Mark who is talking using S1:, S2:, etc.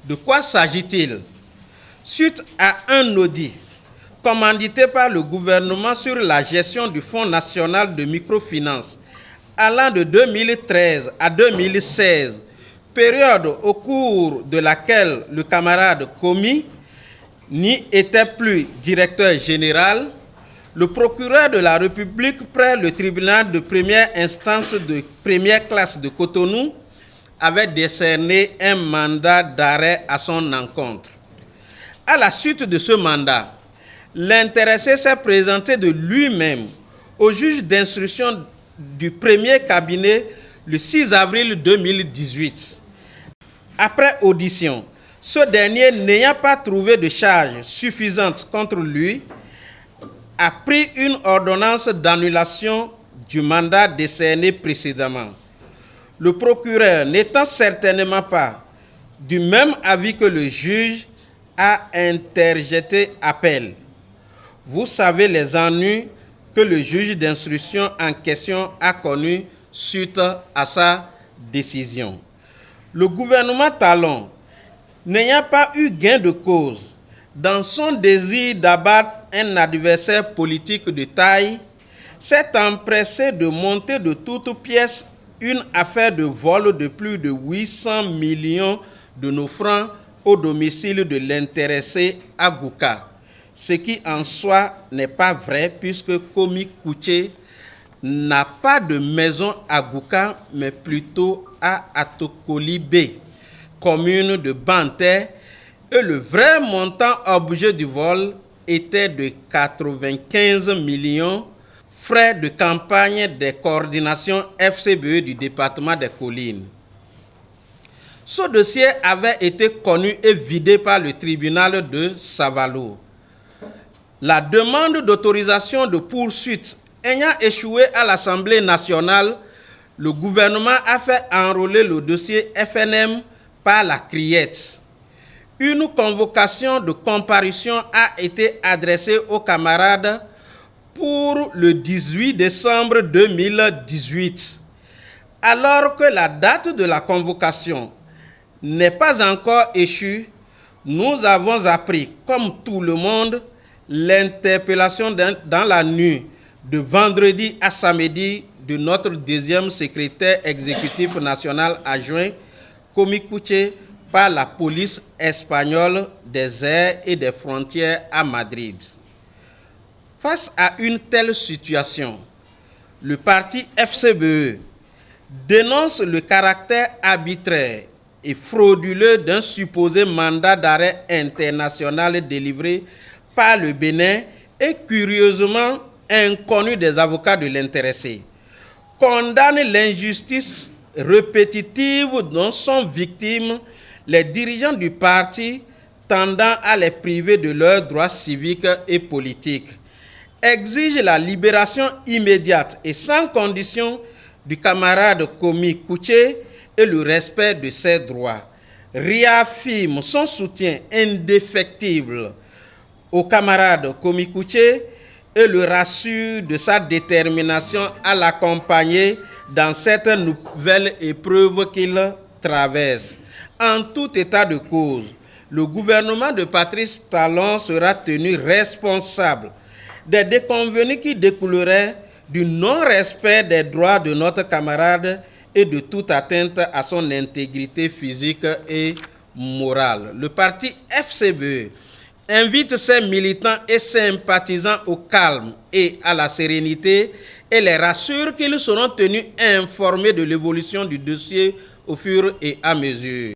S1: De quoi s'agit-il? Suite à un audit commandité par le gouvernement sur la gestion du Fonds national de microfinance allant de 2013 à 2016, période au cours de laquelle le camarade Komi n'y était plus directeur général, le procureur de la République près le tribunal de première instance de première classe de Cotonou avait décerné un mandat d'arrêt à son encontre. À la suite de ce mandat, l'intéressé s'est présenté de lui-même au juge d'instruction du premier cabinet le 6 avril 2018. Après audition, ce dernier, n'ayant pas trouvé de charge suffisante contre lui, a pris une ordonnance d'annulation du mandat décerné précédemment. Le procureur, n'étant certainement pas du même avis que le juge, a interjeté appel. Vous savez les ennuis que le juge d'instruction en question a connus suite à sa décision. Le gouvernement Talon, n'ayant pas eu gain de cause dans son désir d'abattre un adversaire politique de taille, s'est empressé de monter de toutes pièces une affaire de vol de plus de 800 millions de nos francs au domicile de l'intéressé à Gouka. Ce qui en soi n'est pas vrai puisque Komi Kouché n'a pas de maison à Gouka, mais plutôt à Atokolibé, commune de Banté, et le vrai montant objet du vol était de 95 millions, frais de campagne des coordinations FCBE du département des Collines. Ce dossier avait été connu et vidé par le tribunal de Savalo. La demande d'autorisation de poursuite ayant échoué à l'Assemblée nationale, le gouvernement a fait enrôler le dossier FNM par la criette. Une convocation de comparution a été adressée aux camarades pour le 18 décembre 2018. Alors que la date de la convocation n'est pas encore échue, nous avons appris, comme tout le monde, l'interpellation dans la nuit de vendredi à samedi de notre deuxième secrétaire exécutif national adjoint, Komi Kouché, par la police espagnole des airs et des frontières à Madrid. Face à une telle situation, le parti FCBE dénonce le caractère arbitraire et frauduleux d'un supposé mandat d'arrêt international délivré par le Bénin et curieusement inconnu des avocats de l'intéressé, condamne l'injustice répétitive dont sont victimes les dirigeants du parti tendant à les priver de leurs droits civiques et politiques, exige la libération immédiate et sans condition du camarade Komi Kouché et le respect de ses droits, réaffirme son soutien indéfectible au camarade Komi Kouché et le rassure de sa détermination à l'accompagner dans cette nouvelle épreuve qu'il traverse. En tout état de cause, le gouvernement de Patrice Talon sera tenu responsable des déconvenus qui découleraient du non-respect des droits de notre camarade et de toute atteinte à son intégrité physique et morale. Le parti FCBE invite ses militants et sympathisants au calme et à la sérénité et les rassure qu'ils seront tenus informés de l'évolution du dossier au fur et à mesure.